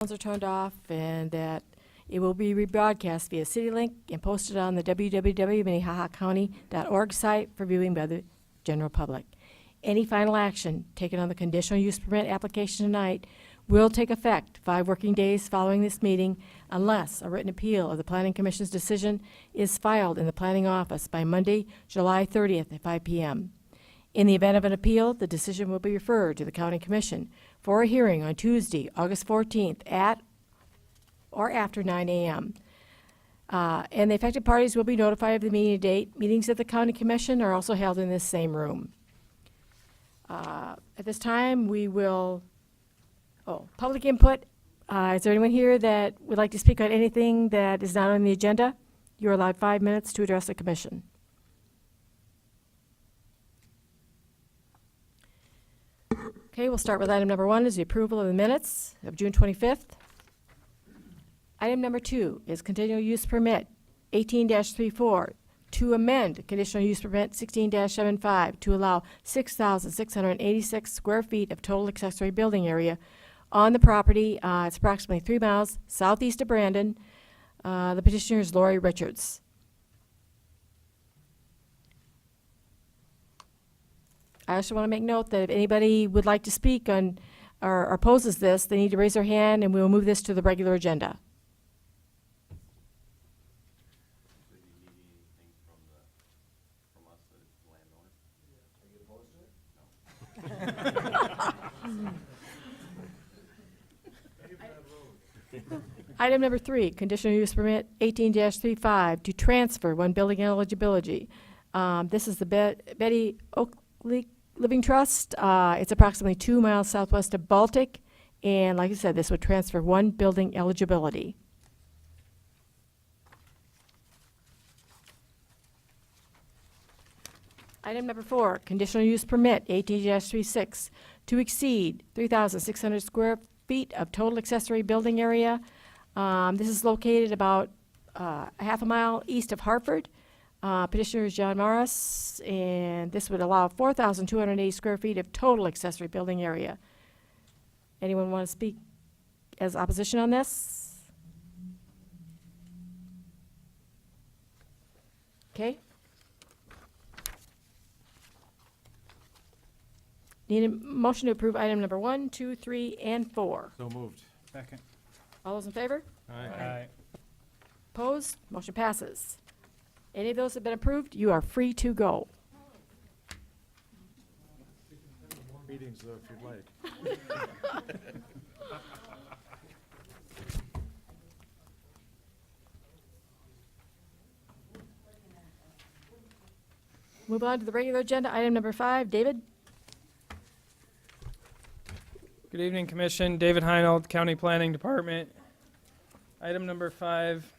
Phones are turned off and that it will be rebroadcast via CityLink and posted on the www.minnehahacounty.org site for viewing by the general public. Any final action taken on the conditional use permit application tonight will take effect 5 working days following this meeting unless a written appeal of the Planning Commission's decision is filed in the planning office by Monday, July 30th at 5 p.m. In the event of an appeal, the decision will be referred to the County Commission for a hearing on Tuesday, August 14th at or after 9 a.m. And the affected parties will be notified of the meeting date. Meetings at the County Commission are also held in this same room. At this time, we will, public input. Is there anyone here that would like to speak on anything that is not on the agenda? You're allowed 5 minutes to address the commission. Okay, we'll start with item number 1 is the approval of the minutes of June 25th. Item number 2 is conditional use permit 18-34 to amend conditional use permit 16-75 to allow 6,686 square feet of total accessory building area on the property. It's approximately 3 miles southeast of Brandon. The petitioner is Lori Richards. I also want to make note that if anybody would like to speak on or opposes this, they need to raise their hand and we will move this to the regular agenda. Item number 3, conditional use permit 18-35 to transfer 1 building eligibility. This is the Betty Oakley Living Trust. It's approximately 2 miles southwest of Baltic, and like I said, this would transfer 1 building eligibility. Item number 4, conditional use permit 18-36 to exceed 3,600 square feet of total accessory building area. This is located about a half a mile east of Hartford. Petitioner is John Morris, and this would allow 4,280 square feet of total accessory building area. Anyone want to speak as opposition on this? Okay. Need a motion to approve item number 1, 2, 3, and 4. So moved. Second. All those in favor? Aye. Opposed? Motion passes. Any of those have been approved, you are free to go. Meetings though, if you'd like. Move on to the regular agenda, item number 5. David? Good evening, Commission. David Heinold, County Planning Department. Item number 5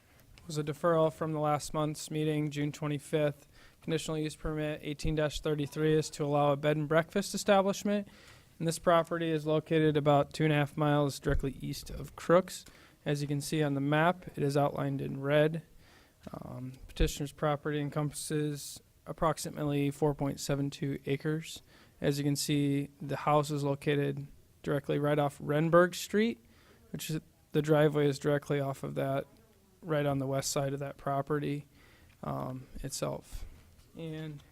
was a deferral from the last month's meeting, June 25th. Conditional use permit 18-33 is to allow a bed and breakfast establishment. And this property is located about 2.5 miles directly east of Crooks. As you can see on the map, it is outlined in red. Petitioner's property encompasses approximately 4.72 acres. As you can see, the house is located directly right off Renberg Street, which is the driveway is directly off of that, right on the west side of that property itself. And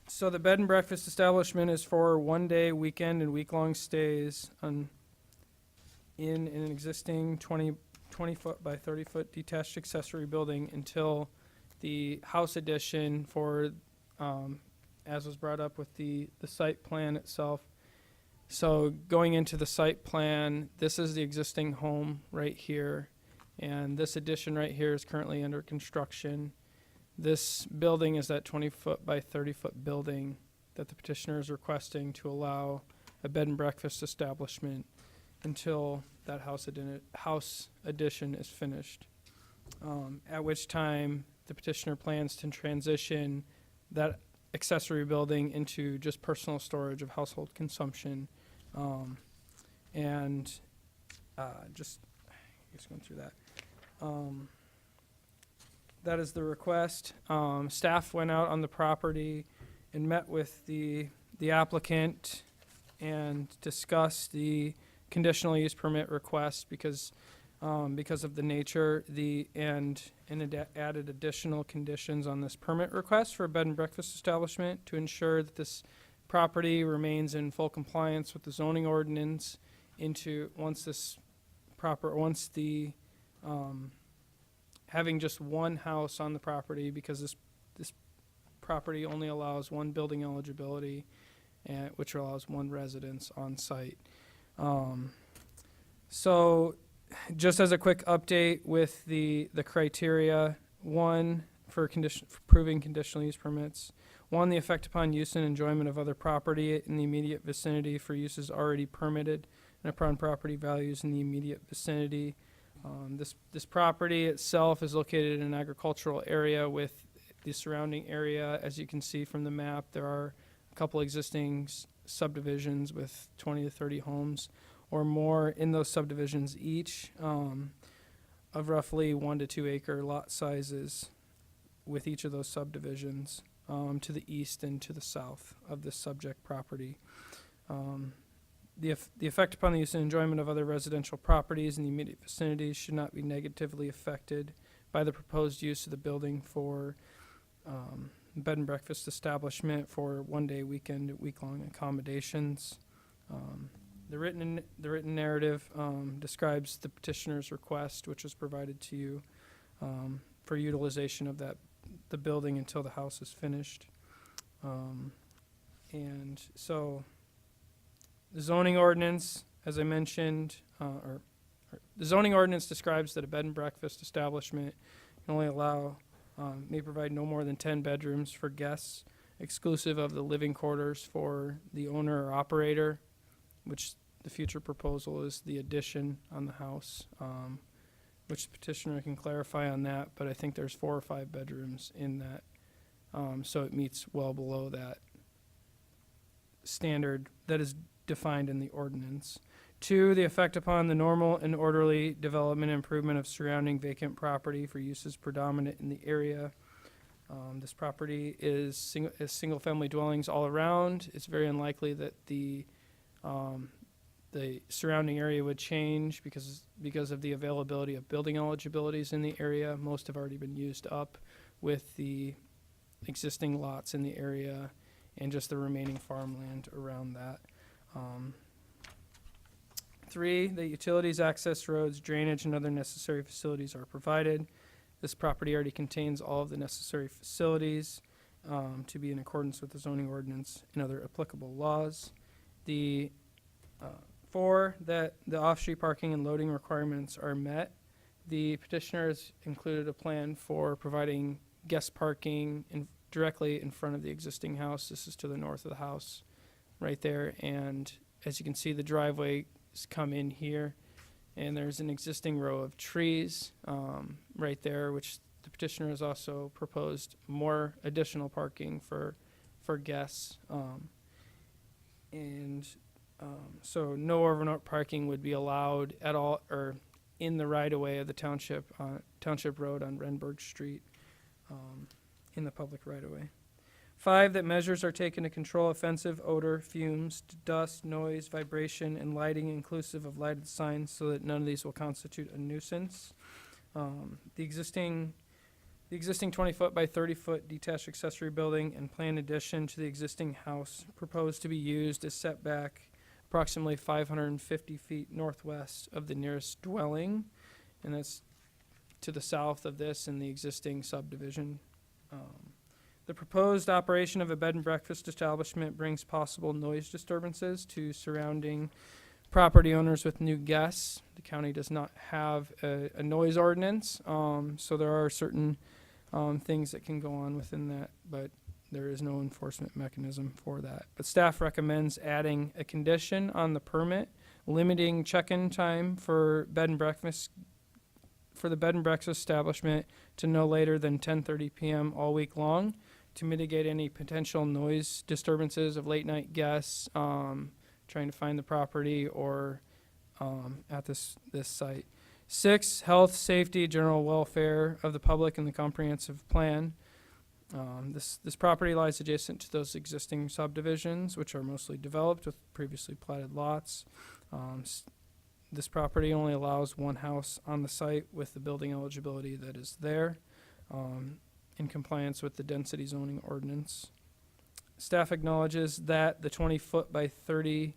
so the bed and breakfast establishment is for 1-day, weekend, and week-long stays in an existing 20-foot by 30-foot detached accessory building until the house addition for, as was brought up with the site plan itself. So going into the site plan, this is the existing home right here, and this addition right here is currently under construction. This building is that 20-foot by 30-foot building that the petitioner is requesting to allow a bed and breakfast establishment until that house addition is finished, at which time the petitioner plans to transition that accessory building into just personal storage of household consumption. Just going through that. That is the request. Staff went out on the property and met with the applicant and discussed the conditional use permit request because of the nature, and it added additional conditions on this permit request for a bed and breakfast establishment to ensure that this property remains in full compliance with the zoning ordinance once the having just one house on the property, because this property only allows one building eligibility, which allows one residence on site. So just as a quick update with the criteria, one, for proving conditional use permits. One, the effect upon use and enjoyment of other property in the immediate vicinity for uses already permitted and upon property values in the immediate vicinity. This property itself is located in an agricultural area with the surrounding area. As you can see from the map, there are a couple existing subdivisions with 20 to 30 homes or more in those subdivisions each, of roughly 1 to 2 acre lot sizes with each of those subdivisions to the east and to the south of this subject property. The effect upon the use and enjoyment of other residential properties in the immediate vicinity should not be negatively affected by the proposed use of the building for bed and breakfast establishment for one-day, weekend, week-long accommodations. The written narrative describes the petitioner's request, which was provided to you for utilization of the building until the house is finished. And so the zoning ordinance, as I mentioned, the zoning ordinance describes that a bed and breakfast establishment can only may provide no more than 10 bedrooms for guests, exclusive of the living quarters for the owner or operator, which the future proposal is the addition on the house, which the petitioner can clarify on that, but I think there's 4 or 5 bedrooms in that, so it meets well below that standard that is defined in the ordinance. 2, the effect upon the normal and orderly development and improvement of surrounding vacant property for uses predominant in the area. This property is single-family dwellings all around. It's very unlikely that the surrounding area would change because of the availability of building eligibilities in the area. Most have already been used up with the existing lots in the area and just the remaining farmland around that. 3, the utilities, access roads, drainage, and other necessary facilities are provided. This property already contains all of the necessary facilities to be in accordance with the zoning ordinance and other applicable laws. 4, that the off-street parking and loading requirements are met. The petitioner has included a plan for providing guest parking directly in front of the existing house. This is to the north of the house right there, and as you can see, the driveway has come in here, and there's an existing row of trees right there, which the petitioner has also proposed more additional parking for guests, so no overnight parking would be allowed at all or in the right-of-way of the township road on Renberg Street in the public right-of-way. 5, that measures are taken to control offensive odor, fumes, dust, noise, vibration, and lighting inclusive of lighted signs so that none of these will constitute a nuisance. The existing 20-foot by 30-foot detached accessory building and planned addition to the existing house proposed to be used as setback approximately 550 feet northwest of the nearest dwelling, and that's to the south of this in the existing subdivision. The proposed operation of a bed and breakfast establishment brings possible noise disturbances to surrounding property owners with new guests. The county does not have a noise ordinance, so there are certain things that can go on within that, but there is no enforcement mechanism for that. But staff recommends adding a condition on the permit limiting check-in time for bed and breakfast establishment to no later than 10:30 p.m. all week long to mitigate any potential noise disturbances of late night guests trying to find the property or at this site. 6, health, safety, general welfare of the public and the comprehensive plan. This property lies adjacent to those existing subdivisions, which are mostly developed with previously platted lots. This property only allows one house on the site with the building eligibility that is there, in compliance with the density zoning ordinance. Staff acknowledges that the 20-foot by 30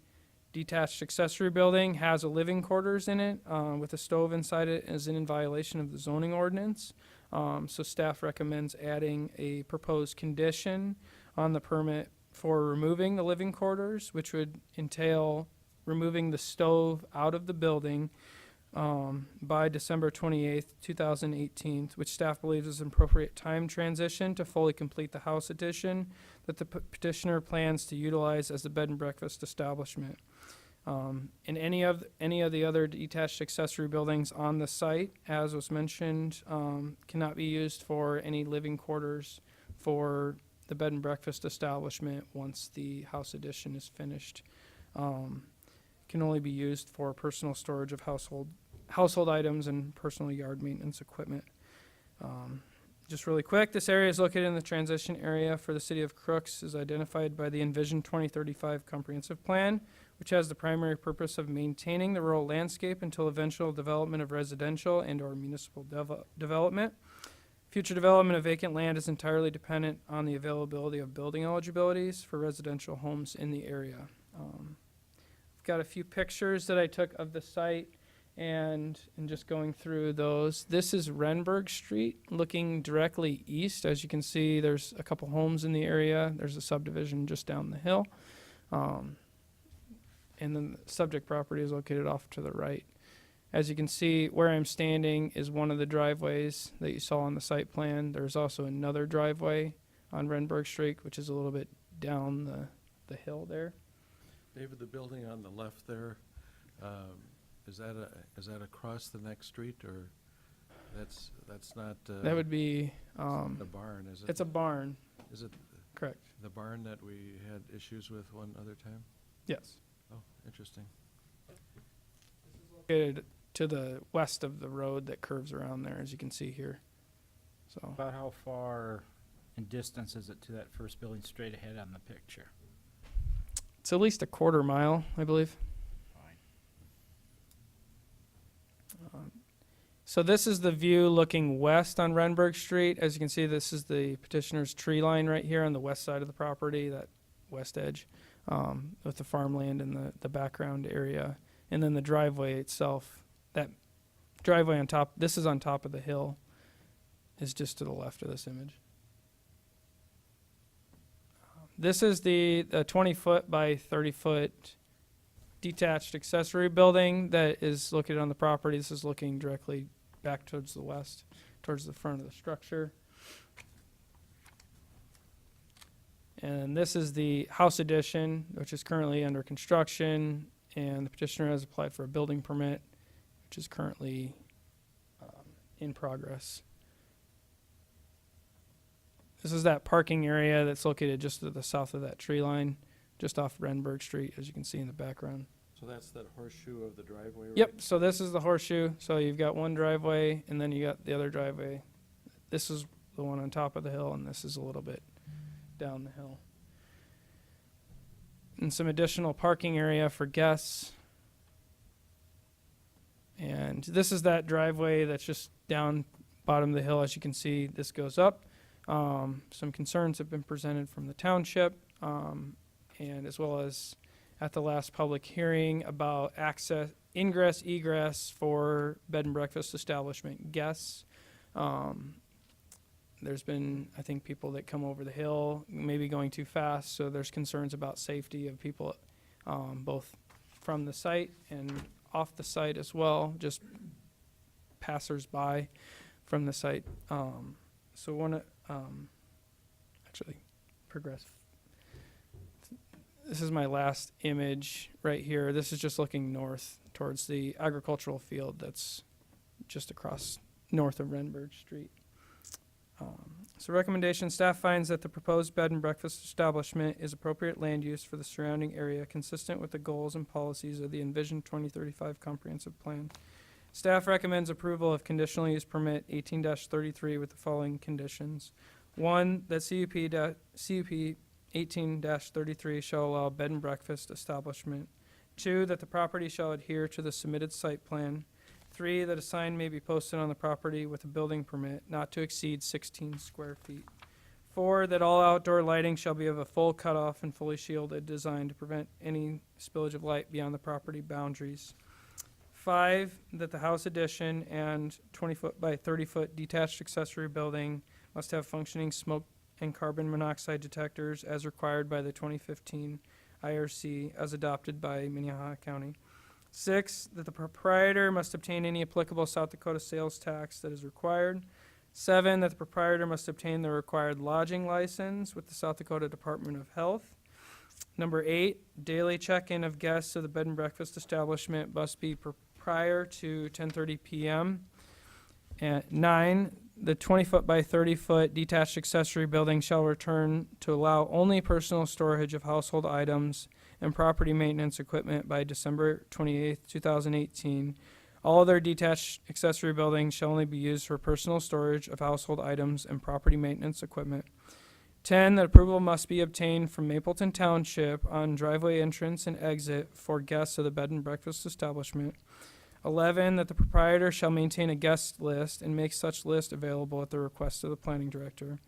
detached accessory building has a living quarters in it, with a stove inside it, and is in violation of the zoning ordinance. So staff recommends adding a proposed condition on the permit for removing the living quarters, which would entail removing the stove out of the building by December 28th, 2018, which staff believes is an appropriate time transition to fully complete the house addition that the petitioner plans to utilize as a bed and breakfast establishment. And any of the other detached accessory buildings on the site, as was mentioned, cannot be used for any living quarters for the bed and breakfast establishment once the house addition is finished. Can only be used for personal storage of household items and personal yard maintenance equipment. Just really quick, this area is located in the transition area for the city of Crooks, is identified by the Envision 2035 comprehensive plan, which has the primary purpose of maintaining the rural landscape until eventual development of residential and or municipal development. Future development of vacant land is entirely dependent on the availability of building eligibilities for residential homes in the area. I've got a few pictures that I took of the site, and just going through those. This is Renberg Street, looking directly east. As you can see, there's a couple homes in the area. There's a subdivision just down the hill. And then the subject property is located off to the right. As you can see, where I'm standing is one of the driveways that you saw on the site plan. There's also another driveway on Renberg Street, which is a little bit down the hill there. David, the building on the left there, is that across the next street, or that's not? That would be, the barn, is it? it's a barn, Is it correct? the barn that we had issues with one other time? Yes. Oh, interesting. Located to the west of the road that curves around there, as you can see here. So, About how far in distance is it to that first building straight ahead on the picture? it's at least a quarter mile, I believe. Fine. So this is the view looking west on Renberg Street. As you can see, this is the petitioner's tree line right here on the west side of the property, that west edge, with the farmland in the background area. And then the driveway itself, that driveway on top, this is on top of the hill, is just to the left of this image. This is the 20-foot by 30-foot detached accessory building that is located on the property. This is looking directly back towards the west, towards the front of the structure. And this is the house addition, which is currently under construction, and the petitioner has applied for a building permit, which is currently in progress. This is that parking area that's located just to the south of that tree line, just off Renberg Street, as you can see in the background. So that's that horseshoe of the driveway, right? Yep, so this is the horseshoe. So you've got one driveway, and then you got the other driveway. This is the one on top of the hill, and this is a little bit down the hill. And some additional parking area for guests. And this is that driveway that's just down bottom of the hill. As you can see, this goes up. Some concerns have been presented from the township, and as well as at the last public hearing about access, ingress, egress for bed and breakfast establishment guests. There's been, I think, people that come over the hill, maybe going too fast, so there's concerns about safety of people, both from the site and off the site as well, just passers-by from the site. So one, actually, progress. This is my last image right here. This is just looking north towards the agricultural field that's just across north of Renberg Street. So recommendation, staff finds that the proposed bed and breakfast establishment is appropriate land use for the surrounding area consistent with the goals and policies of the Envision 2035 comprehensive plan. Staff recommends approval of conditional use permit 18-33 with the following conditions. One, that CUP 18-33 shall allow bed and breakfast establishment 2, that the property shall adhere to the submitted site plan. 3, that a sign may be posted on the property with a building permit not to exceed 16 square feet. 4, that all outdoor lighting shall be of a full cutoff and fully shielded design to prevent any spillage of light beyond the property boundaries. 5, that the house addition and 20-foot by 30-foot detached accessory building must have functioning smoke and carbon monoxide detectors as required by the 2015 IRC as adopted by Minnehaha County. 6, that the proprietor must obtain any applicable South Dakota sales tax that is required. 7, that the proprietor must obtain the required lodging license with the South Dakota Department of Health. Number 8, daily check-in of guests of the bed and breakfast establishment must be prior to 10:30 p.m. And 9, the 20-foot by 30-foot detached accessory building shall return to allow only personal storage of household items and property maintenance equipment by December 28, 2018. All other detached accessory buildings shall only be used for personal storage of household items and property maintenance equipment. 10, that approval must be obtained from Mapleton Township on driveway entrance and exit for guests of the bed and breakfast establishment. 11, that the proprietor shall maintain a guest list and make such list available at the request of the planning director.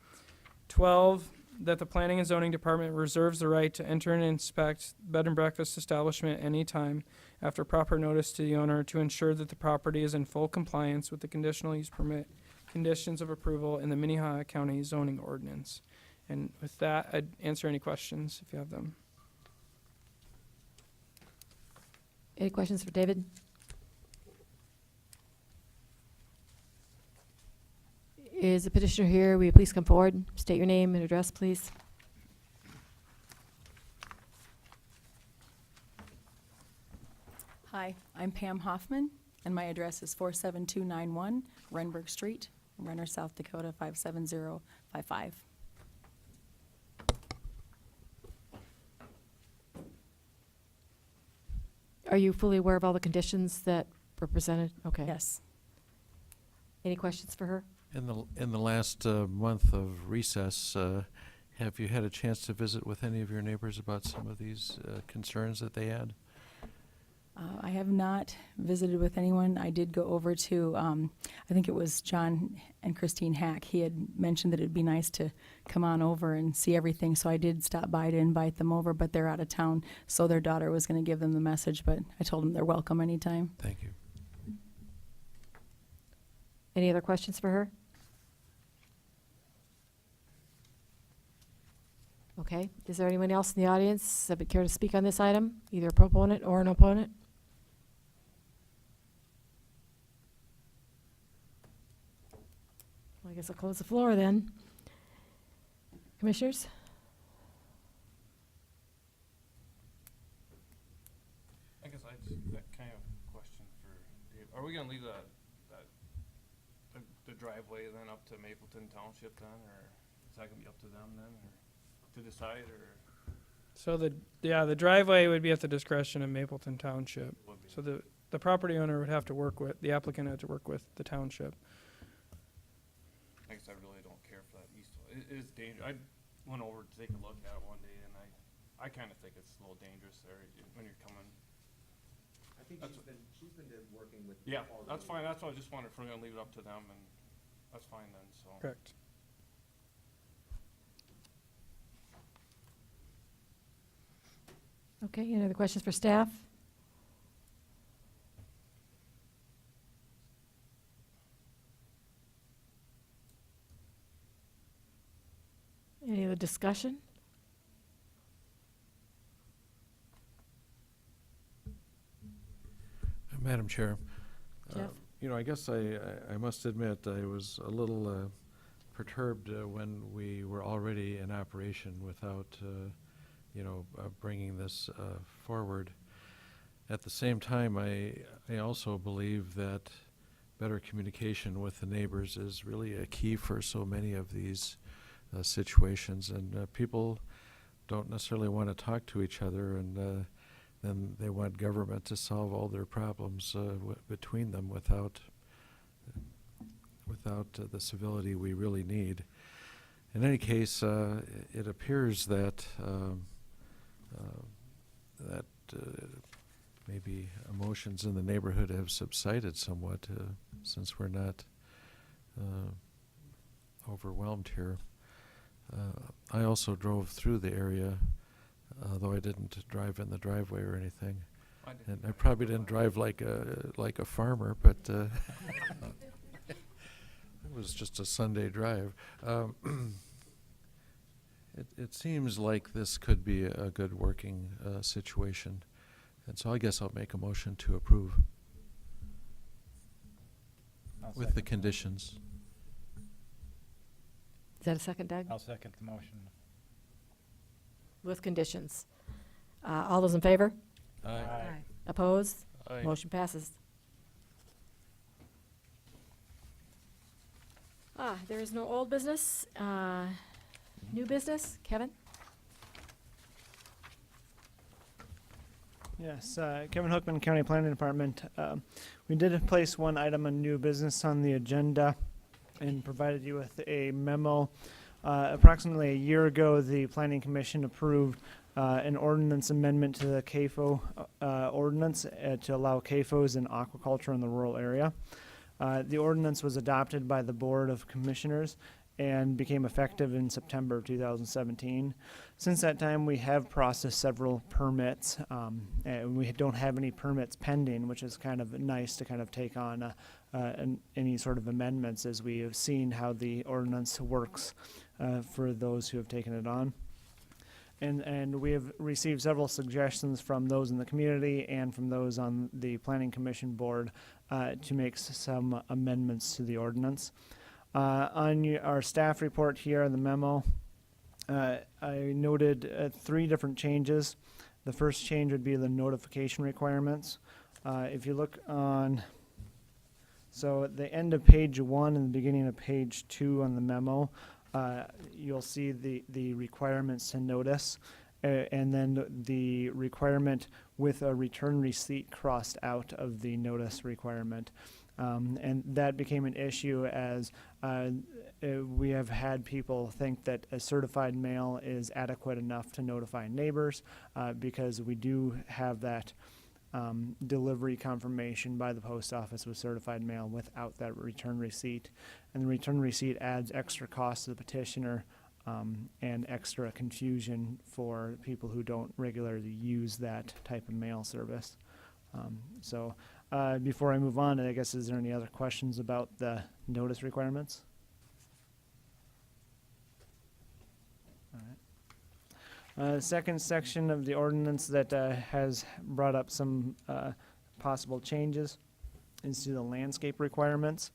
12, that the planning and zoning department reserves the right to enter and inspect bed and breakfast establishment any time after proper notice to the owner to ensure that the property is in full compliance with the conditional use permit conditions of approval in the Minnehaha County zoning ordinance. And with that, I'd answer any questions if you have them. Any questions for David? Is the petitioner here? Will you please come forward? State your name and address, please. Hi, I'm Pam Hoffman, and my address is 47291 Renberg Street, Renner, South Dakota 57055. Are you fully aware of all the conditions that were presented? Okay. Yes. Any questions for her? In the last month of recess, have you had a chance to visit with any of your neighbors about some of these concerns that they had? I have not visited with anyone. I did go over to, I think it was John and Christine Hack. He had mentioned that it'd be nice to come on over and see everything, so I did stop by to invite them over, but they're out of town, so their daughter was going to give them the message, but I told them they're welcome anytime. Thank you. Any other questions for her? Okay. Is there anyone else in the audience that would care to speak on this item, either a proponent or an opponent? Well, I guess I'll close the floor then. Commissioners? I guess I just, that kind of question for Dave. Are we gonna leave the driveway then up to Mapleton Township then, or is that gonna be up to them then, or to decide, or? So the driveway would be at the discretion of Mapleton Township. Would be? So the property owner would have to work with, the applicant had to work with the township. I guess I really don't care for that east one. It is dangerous. I went over to take a look at it one day, and I kind of think it's a little dangerous there when you're coming. I think That's she's been working with. Yeah, all that's the- fine. That's why I just wondered if we're gonna leave it up to them, and that's fine then, so. Correct. Okay, any other questions for staff? Any other discussion? Madam Chair. Jeff? I guess I must admit I was a little perturbed when we were already in operation without, bringing this forward. At the same time, I also believe that better communication with the neighbors is really a key for so many of these situations, and people don't necessarily want to talk to each other, and then they want government to solve all their problems between them without the civility we really need. In any case, it appears that maybe emotions in the neighborhood have subsided somewhat since we're not overwhelmed here. I also drove through the area, though I didn't drive in the driveway or anything. And I probably didn't drive like a farmer, but it was just a Sunday drive. It seems like this could be a good working situation, and so I guess I'll make a motion to approve I'll with the second conditions. Is that a second, Doug? I'll second the motion. With conditions. All those in favor? Aye. Opposed? Aye. Motion passes. There is no old business. New business, Kevin? Yes, Kevin Hookman, County Planning Department. We did place one item on new business on the agenda and provided you with a memo. Approximately a year ago, the Planning Commission approved an ordinance amendment to the CAFO ordinance to allow CAFOs in aquaculture in the rural area. The ordinance was adopted by the Board of Commissioners and became effective in September of 2017. Since that time, we have processed several permits, and we don't have any permits pending, which is kind of nice to kind of take on any sort of amendments as we have seen how the ordinance works for those who have taken it on. And we have received several suggestions from those in the community and from those on the Planning Commission board to make some amendments to the ordinance. On our staff report here in the memo, I noted 3 different changes. The first change would be the notification requirements. If you look on, so at the end of page 1 and the beginning of page 2 on the memo, you'll see the requirements to notice, and then the requirement with a return receipt crossed out of the notice requirement. And that became an issue as we have had people think that a certified mail is adequate enough to notify neighbors because we do have that delivery confirmation by the post office with certified mail without that return receipt. And the return receipt adds extra cost to the petitioner and extra confusion for people who don't regularly use that type of mail service. Before I move on, I guess, is there any other questions about the notice requirements? All right. Second section of the ordinance that has brought up some possible changes is to the landscape requirements.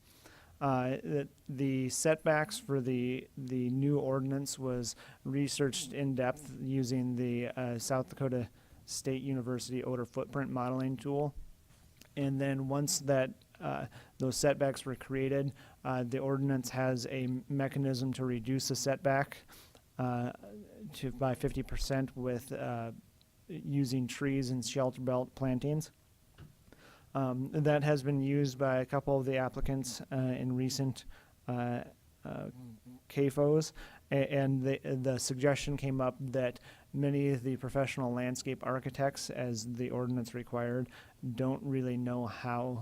The setbacks for the new ordinance was researched in depth using the South Dakota State University odor footprint modeling tool. And then once that those setbacks were created, the ordinance has a mechanism to reduce the setback by 50% with using trees and shelter belt plantings. That has been used by a couple of the applicants in recent CAFOs, and the suggestion came up that many of the professional landscape architects, as the ordinance required, don't really know how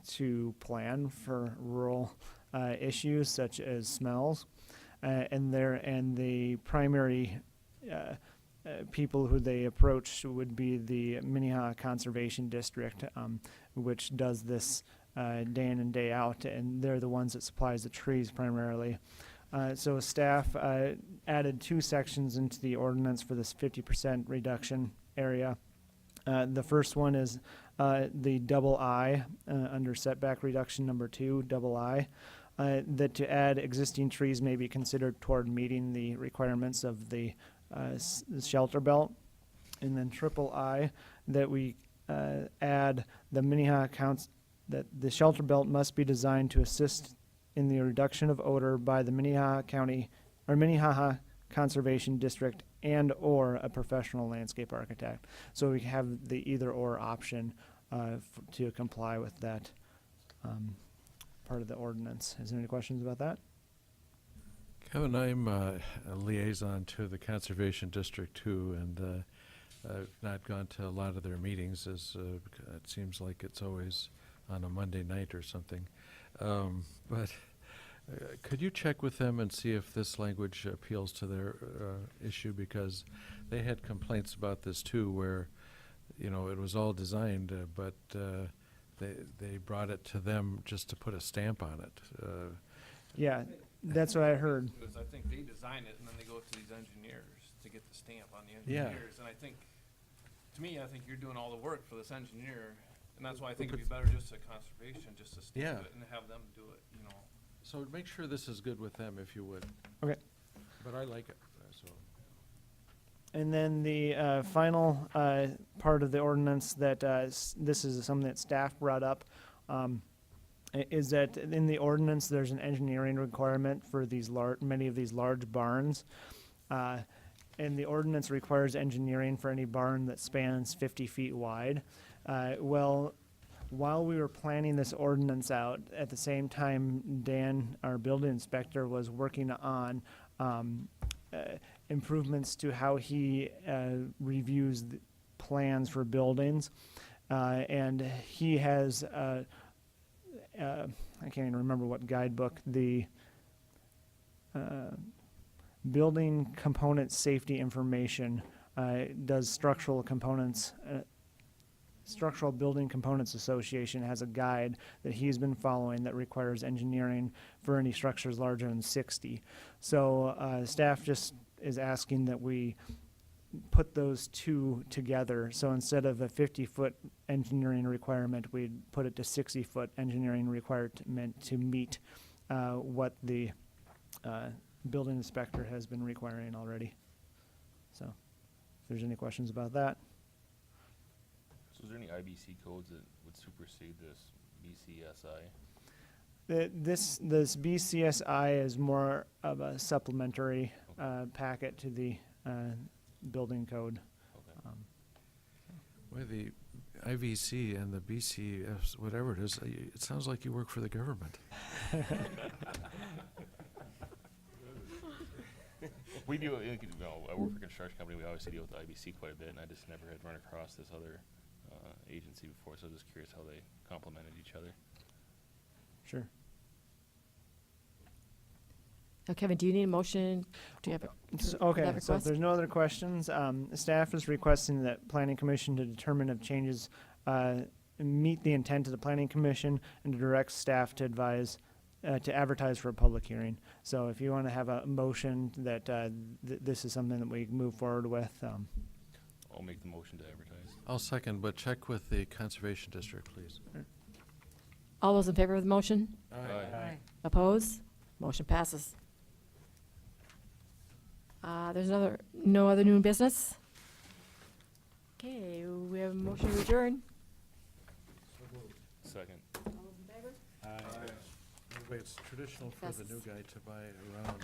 to plan for rural issues such as smells, and the primary people who they approached would be the Minnehaha Conservation District, which does this day in and day out, and they're the ones that supplies the trees primarily. So staff added 2 sections into the ordinance for this 50% reduction area. The first one is the double I under setback reduction number 2, double I, that to add existing trees may be considered toward meeting the requirements of the shelter belt. And then triple I, that we add the Minnehaha counts that the shelter belt must be designed to assist in the reduction of odor by the Minnehaha County or Minnehaha Conservation District and or a professional landscape architect. So we have the either or option to comply with that part of the ordinance. Is there any questions about that? Kevin, I'm a liaison to the Conservation District too, and I've not gone to a lot of their meetings, as it seems like it's always on a Monday night or something. But could you check with them and see if this language appeals to their issue? Because they had complaints about this too, where, you know, it was all designed, but they brought it to them just to put a stamp on it. Yeah, that's what I heard. Because I think they design it and then they go to these engineers to get the stamp on the Yeah. engineers. And I think, to me, I think you're doing all the work for this engineer. And that's why I think it'd be better just to conservation, just to Yeah. stamp it and have them do it, you know. So make sure this is good with them, if you would. Okay. But I like it, so. And then the final part of the ordinance that this is something that staff brought up, is that in the ordinance there's an engineering requirement for these many of these large barns, and the ordinance requires engineering for any barn that spans 50 feet wide. Well, while we were planning this ordinance out, at the same time, Dan, our building inspector, was working on improvements to how he reviews the plans for buildings. And he has, I can't even remember what guidebook, the Building Component Safety Information does structural components. Structural Building Components Association has a guide that he's been following that requires engineering for any structures larger than 60. So staff just is asking that we put those two together. So instead of a 50-foot engineering requirement, we'd put it to 60-foot engineering requirement to meet what the building inspector has been requiring already. So if there's any questions about that. So is there any IBC codes that would supersede this BCSI? This BCSI is more of a supplementary packet to the building code. Okay. Well, the IVC and the BCS, whatever it is, it sounds like you work for the government. We do, you know, I work for a construction company, we obviously deal with the IBC quite a bit, and I just never had run across this other agency before, so I was just curious how they complemented each other. Sure. Now, Kevin, do you need a motion? Do you have a Okay, that so if request? there's no other questions, staff is requesting that planning commission to determine if changes meet the intent of the planning commission and to direct staff to advertise for a public hearing. So if you want to have a motion that this is something that we move forward with, I'll make the motion to advertise. I'll second, but check with the Conservation District, please. All those in favor of the motion? Aye. Opposed? Motion passes. There's no other new business? Okay, we have a motion to adjourn. Second. All those in favor? Wait, it's traditional for the new Passes. guy to buy a round.